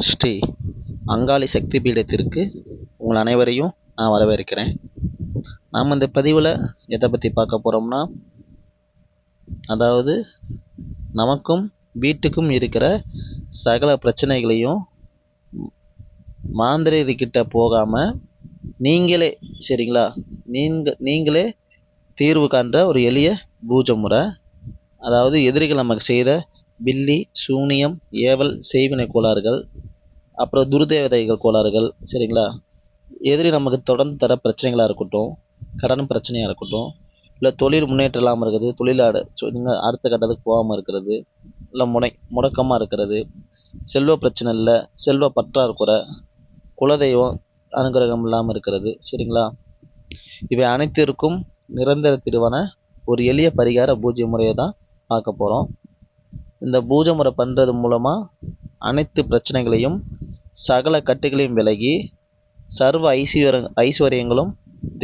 ஸ்ரீ அங்காளி சக்தி பீடத்திற்கு உங்கள் அனைவரையும் நான் வரவேற்கிறேன். நாம் இந்த பதிவில் எதை பற்றி பார்க்க போகிறோம்னா, அதாவது நமக்கும் வீட்டுக்கும் இருக்கிற சகல பிரச்சனைகளையும் மாந்திரீகர்கிட்ட போகாமல் நீங்களே, சரிங்களா, நீங்களே தீர்வு காண்ற ஒரு எளிய பூஜை முறை. அதாவது எதிரிகள் நமக்கு செய்த பில்லி, சூனியம், ஏவல், செய்வினை கோளாறுகள், அப்புறம் துர்தேவதைகள் கோளாறுகள், சரிங்களா, எதிரி நமக்கு தொடர்ந்து தர பிரச்சனைகளாக இருக்கட்டும், கடன் பிரச்சனையாக இருக்கட்டும், இல்லை தொழில் முன்னேற்றம் இல்லாமல் இருக்கிறது, தொழிலாட நீங்கள் அடுத்த கட்டத்துக்கு போகாமல் இருக்கிறது, இல்லை முடக்கமாக இருக்கிறது, செல்வ பிரச்சனை இல்லை, செல்வ பற்றாக்குறை, குலதெய்வம் அனுகிரகம் இல்லாமல் இருக்கிறது, சரிங்களா, இவை அனைத்திற்கும் நிரந்தர தீர்வான ஒரு எளிய பரிகார பூஜை முறையை தான் பார்க்க போகிறோம். இந்த பூஜை முறை பண்ணுறது மூலமாக அனைத்து பிரச்சனைகளையும் சகல கட்டுகளையும் விலகி சர்வ ஐஸ்வர்யங்களும்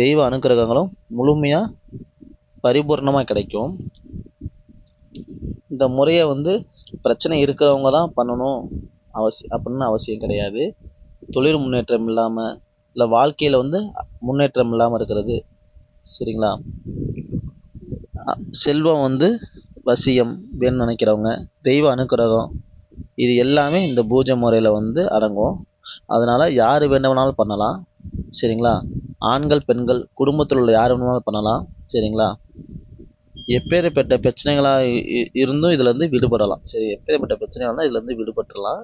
தெய்வ அனுகிரகங்களும் முழுமையாக பரிபூர்ணமாக கிடைக்கும். இந்த முறையை பிரச்சனை இருக்கிறவங்க தான் பண்ணணும் அப்படின்னு அவசியம் கிடையாது. தொழில் முன்னேற்றம் இல்லாமல், இல்லை வாழ்க்கையில் முன்னேற்றம் இல்லாமல் இருக்கிறது, சரிங்களா, செல்வம் வசியம் வேணும்னு நினைக்கிறவங்க, தெய்வ அனுகிரகம், இது எல்லாமே இந்த பூஜை முறையில் அடங்கும். அதனால் யார் வேண்டுமானாலும் பண்ணலாம், சரிங்களா. ஆண்கள், பெண்கள், குடும்பத்தில் உள்ள யார் வேணுமானாலும் பண்ணலாம், சரிங்களா. எப்பேற்பட்ட பிரச்சனைகளாக இருந்தும் இதில் விடுபடலாம். சரி, எப்பேற்பட்ட பிரச்சனையாக இருந்தால் இதுலேருந்து விடுபட்டுடலாம்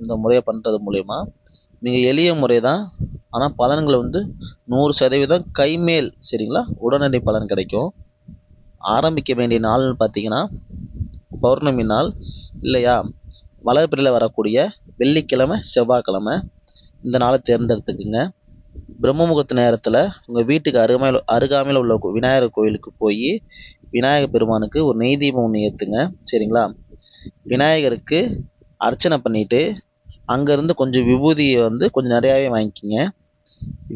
இந்த முறையை பண்ணுறது மூலயமா. நீங்கள் எளிய முறை தான், ஆனால் பலன்கள் 100% கைமேல், சரிங்களா, உடனடி பலன் கிடைக்கும். ஆரம்பிக்க வேண்டிய நாள்னு பார்த்தீங்கன்னா பௌர்ணமி நாள், இல்லையா, வளர்பிறையில் வரக்கூடிய வெள்ளிக்கிழமை, செவ்வாய்க்கிழமை, இந்த நாளை தேர்ந்தெடுத்துக்குங்க. பிரம்ம முகூர்த்த நேரத்தில் உங்கள் வீட்டுக்கு அருகாமையில் உள்ள விநாயகர் கோயிலுக்கு போய் விநாயகர் பெருமானுக்கு ஒரு நெய் தீபம் ஒன்று ஏற்றுங்க, சரிங்களா. விநாயகருக்கு அர்ச்சனை பண்ணிவிட்டு அங்கேருந்து கொஞ்சம் விபூதியை கொஞ்சம் நிறையாவே வாங்கிக்கிங்க.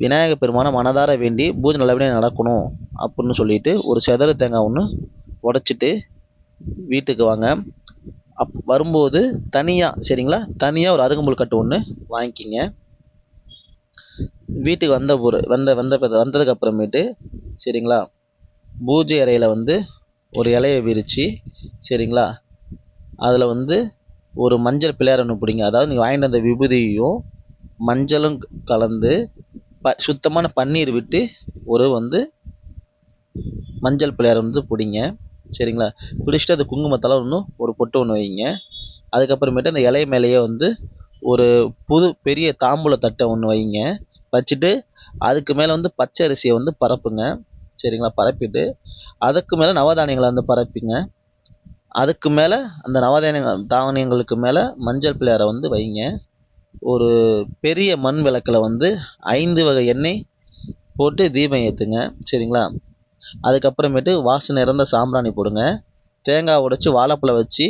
விநாயகர் பெருமானை மனதார வேண்டி பூஜை நல்லபடியாக நடக்கணும் அப்படின்னு சொல்லிட்டு ஒரு செதறு தேங்காய் ஒன்று உடைச்சிட்டு வீட்டுக்கு வாங்க. வரும்போது தனியாக, சரிங்களா, தனியாக ஒரு அருகம்புல் கட்டு ஒன்று வாங்கிக்கிங்க. வீட்டுக்கு வந்ததுக்கு அப்புறமேட்டு, சரிங்களா, பூஜை அறையில் ஒரு இலையை விரித்து, சரிங்களா, அதில் ஒரு மஞ்சள் பிள்ளையார் ஒன்று பிடிங்க. அதாவது நீங்கள் வாங்கிட்டு வந்த விபூதியும் மஞ்சளும் கலந்து சுத்தமான பன்னீர் விட்டு ஒரு மஞ்சள் பிள்ளையார் பிடிங்க, சரிங்களா. பிடிச்சிட்டு அது குங்குமத்தால் ஒரு பொட்டு ஒன்று வைங்க. அதுக்கப்புறமேட்டு அந்த இலை மேலேயே ஒரு புது பெரிய தாம்பூல தட்டை ஒன்று வைங்க. வச்சுட்டு அதுக்கு மேலே பச்சை அரிசியை பரப்புங்க, சரிங்களா. பரப்பிட்டு அதுக்கு மேலே நவதானியங்களை பரப்பிங்க. அதுக்கு மேலே அந்த தானியங்களுக்கு மேலே மஞ்சள் பிள்ளையாரை வைங்க. ஒரு பெரிய மண் விளக்கில் 5 வகை எண்ணெய் போட்டு தீபம் ஏற்றுங்க, சரிங்களா. அதுக்கப்புறமேட்டு வாசனை இறந்த சாம்பிராணி போடுங்க. தேங்காய் உடைச்சி வாழைப்பழம் வச்சு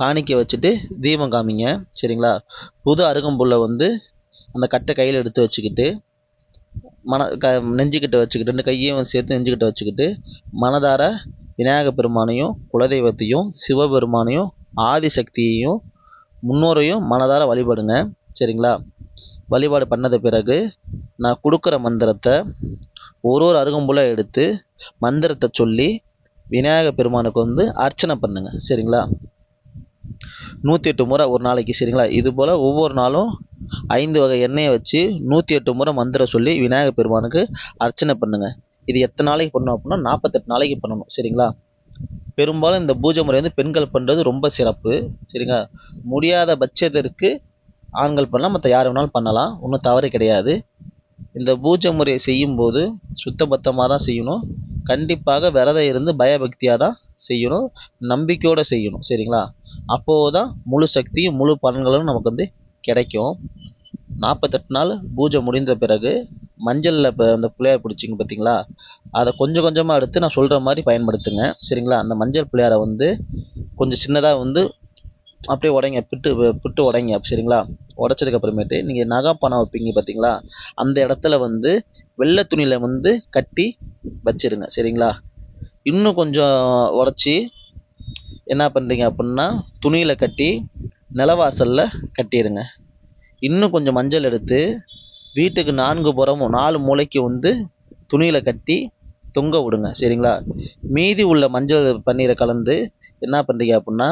காணிக்கை வச்சுட்டு தீபம் காமிங்க, சரிங்களா. புது அருகம்புல்லை அந்த கட்டை கையில் எடுத்து வச்சுக்கிட்டு நெஞ்சுக்கிட்ட வச்சுக்கிட்டு, இந்த கையையும் சேர்த்து நெஞ்சுக்கிட்ட வச்சுக்கிட்டு மனதார விநாயகர் பெருமானையும், குலதெய்வத்தையும், சிவபெருமானையும், ஆதிசக்தியையும், முன்னோரையும் மனதார வழிபடுங்க, சரிங்களா. வழிபாடு பண்ணது பிறகு நான் கொடுக்குற மந்திரத்தை ஒரு அருகம்புல்லை எடுத்து மந்திரத்தை சொல்லி விநாயகர் பெருமானுக்கு அர்ச்சனை பண்ணுங்க, சரிங்களா. 108 முறை ஒரு நாளைக்கு, சரிங்களா. இது போல் ஒவ்வொரு நாளும் 5 வகை எண்ணெயை வச்சு 108 முறை மந்திரம் சொல்லி விநாயகர் பெருமானுக்கு அர்ச்சனை பண்ணுங்க. இது எத்தனை நாளைக்கு பண்ணணும் அப்படின்னா 48 நாளைக்கு பண்ணணும், சரிங்களா. பெரும்பாலும் இந்த பூஜை முறை பெண்கள் பண்ணுறது ரொம்ப சிறப்பு, சரிங்களா. முடியாத பட்சத்திற்கு ஆண்கள் பண்ணலாம், மற்ற யார் வேணாலும் பண்ணலாம், ஒன்றும் தவறு கிடையாது. இந்த பூஜை முறையை செய்யும்போது சுத்தபத்தமாக தான் செய்யணும். கண்டிப்பாக விரதம் இருந்து பயபக்தியாக தான் செய்யணும், நம்பிக்கையோடு செய்யணும், சரிங்களா. அப்போது தான் முழு சக்தியும் முழு பலன்களும் நமக்கு கிடைக்கும். 48 நாள் பூஜை முடிந்த பிறகு மஞ்சளில் அந்த பிள்ளையார் பிடிச்சிங்க பார்த்தீங்களா, அதை கொஞ்சம் கொஞ்சமாக எடுத்து நான் சொல்கிற மாதிரி பயன்படுத்துங்க, சரிங்களா. அந்த மஞ்சள் பிள்ளையாரை கொஞ்சம் சின்னதாக அப்படியே உடைங்க, பிட்டு உடைங்க, சரிங்களா. உடைச்சதுக்கப்புறமேட்டு நீங்கள் நகை பணம் வைப்பீங்க பார்த்தீங்களா, அந்த இடத்துல வெள்ளை துணியில் கட்டி வச்சிருங்க, சரிங்களா. இன்னும் கொஞ்சம் உடச்சி என்ன பண்ணுறீங்க அப்படின்னா துணியில் கட்டி நிலவாசலில் கட்டிடுங்க. இன்னும் கொஞ்சம் மஞ்சள் எடுத்து வீட்டுக்கு 4 புறமும் 4 மூலைக்கு வந்து துணியில் கட்டி தொங்க விடுங்க. சரிங்களா? மீதி உள்ள மஞ்சள் பன்னீரை கலந்து என்ன பண்ணுறீங்க அப்படின்னா,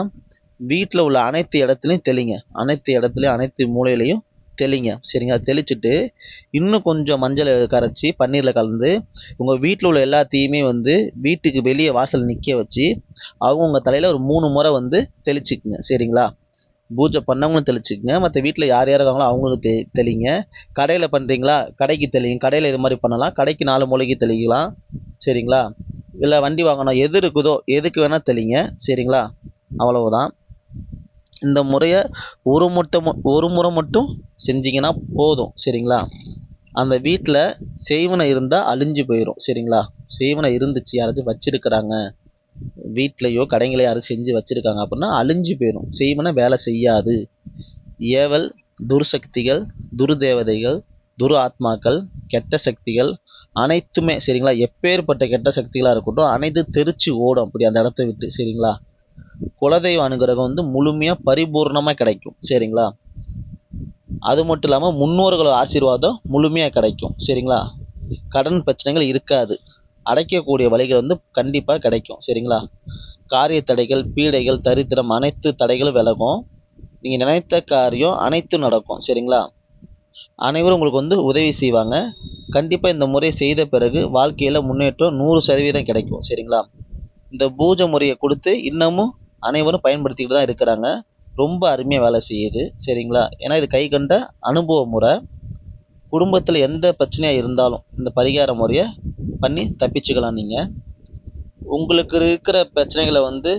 வீட்டில் உள்ள அனைத்து இடத்துலையும் தெளிங்க. அனைத்து இடத்துலையும் அனைத்து மூலையிலையும் தெளிங்க. சரிங்களா? தெளிச்சுட்டு இன்னும் கொஞ்சம் மஞ்சள் கரைச்சி பன்னீரில் கலந்து உங்கள் வீட்டில் உள்ள எல்லாத்தையுமே வந்து வீட்டுக்கு வெளியே வாசல் நிற்க வச்சு அவங்க தலையில் ஒரு 3 முறை வந்து தெளிச்சுக்குங்க. சரிங்களா? பூஜை பண்ணவங்களும் தெளிச்சுக்குங்க, மற்ற வீட்டில் யார் யார் இருக்காங்களோ அவங்களுக்கு தெளிங்க. கடையில் பண்ணுறீங்களா, கடைக்கு தெளிங்க. கடையில் இது மாதிரி பண்ணலாம், கடைக்கு 4 மூலைக்கு தெளிக்கலாம். சரிங்களா? இல்லை வண்டி வாங்கணும் எது இருக்குதோ எதுக்கு வேணால் தெளிங்க. சரிங்களா? அவ்வளவுதான். இந்த முறையை ஒரு முறை மட்டும் செஞ்சிங்கன்னா போதும். சரிங்களா? அந்த வீட்டில் செய்வனை இருந்தால் அழிஞ்சு போயிடும். சரிங்களா? செய்வனை இருந்துச்சு, யாராச்சும் வச்சிருக்கிறாங்க வீட்லையோ கடைங்களோ யாரும் செஞ்சு வச்சுருக்காங்க அப்படின்னா அழிஞ்சு போயிடும். செய்வனை வேலை செய்யாது. ஏவல், துர்சக்திகள், துர்தேவதைகள், துர் ஆத்மாக்கள், கெட்ட சக்திகள் அனைத்துமே சரிங்களா, எப்பேற்பட்ட கெட்ட சக்திகளாக இருக்கட்டும் அனைத்து தெரிச்சு ஓடும் அப்படி அந்த இடத்த விட்டு. சரிங்களா? குலதெய்வ அனுகிரகம் வந்து முழுமையாக பரிபூர்ணமாக கிடைக்கும். சரிங்களா? அது மட்டும் இல்லாமல் முன்னோர்கள் ஆசீர்வாதம் முழுமையாக கிடைக்கும். சரிங்களா? கடன் பிரச்சனைகள் இருக்காது. அடைக்கக்கூடிய வழிகள் வந்து கண்டிப்பாக கிடைக்கும். சரிங்களா? காரிய தடைகள், பீடைகள், தரித்திரம் அனைத்து தடைகளும் விலகும். நீங்கள் நினைத்த காரியம் அனைத்தும் நடக்கும். சரிங்களா? அனைவரும் உங்களுக்கு வந்து உதவி செய்வாங்க. கண்டிப்பாக இந்த முறை செய்த பிறகு வாழ்க்கையில் முன்னேற்றம் 100% கிடைக்கும். சரிங்களா? இந்த பூஜை முறையை கொடுத்து இன்னமும் அனைவரும் பயன்படுத்திக்கிட்டு தான் இருக்கிறாங்க. ரொம்ப அருமையாக வேலை செய்யுது. சரிங்களா? ஏன்னா இது கை கண்ட அனுபவ முறை. குடும்பத்தில் எந்த பிரச்சனையாக இருந்தாலும் இந்த பரிகார முறையை பண்ணி தப்பிச்சுக்கலாம். நீங்கள் உங்களுக்கு இருக்கிற பிரச்சனைகளை வந்து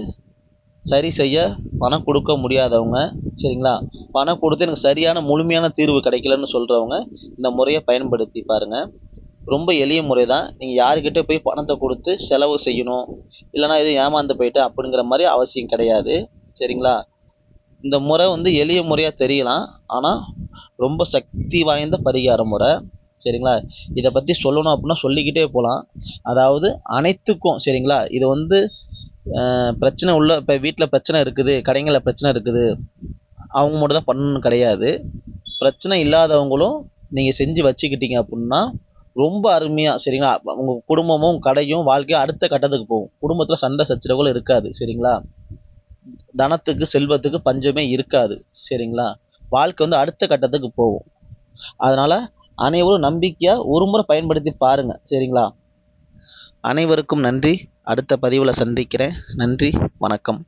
சரி செய்ய பணம் கொடுக்க முடியாதவங்க, சரிங்களா, பணம் கொடுத்து எனக்கு சரியான முழுமையான தீர்வு கிடைக்கலன்னு சொல்கிறவங்க இந்த முறையை பயன்படுத்தி பாருங்கள். ரொம்ப எளிய முறை தான். நீங்கள் யாருக்கிட்ட போய் பணத்தை கொடுத்து செலவு செய்யணும், இல்லைனா எதுவும் ஏமாந்து போயிட்டேன் அப்படிங்கிற மாதிரி அவசியம் கிடையாது. சரிங்களா? இந்த முறை வந்து எளிய முறையாக தெரியலாம், ஆனால் ரொம்ப சக்தி வாய்ந்த பரிகார முறை. சரிங்களா? இதை பற்றி சொல்லணும் அப்படின்னா சொல்லிக்கிட்டே போகலாம். அதாவது அனைத்துக்கும் சரிங்களா, இது வந்து பிரச்சனை உள்ள இப்போ வீட்டில் பிரச்சனை இருக்குது, கடைங்களில் பிரச்சனை இருக்குது அவங்க மட்டும் தான் பண்ணணும்னு கிடையாது. பிரச்சனை இல்லாதவங்களும் நீங்கள் செஞ்சு வச்சுக்கிட்டீங்க அப்படின்னா ரொம்ப அருமையாக சரிங்களா, உங்கள் குடும்பமும் கடையும் வாழ்க்கையும் அடுத்த கட்டத்துக்கு போகும். குடும்பத்தில் சண்டை சச்சரவுகள் இருக்காது. சரிங்களா? தனத்துக்கு செல்வத்துக்கு பஞ்சமே இருக்காது. சரிங்களா? வாழ்க்கை வந்து அடுத்த கட்டத்துக்கு போகும். அதனால் அனைவரும் நம்பிக்கையாக ஒரு முறை பயன்படுத்தி பாருங்கள். சரிங்களா? அனைவருக்கும் நன்றி. அடுத்த பதிவில் சந்திக்கிறேன். நன்றி, வணக்கம்.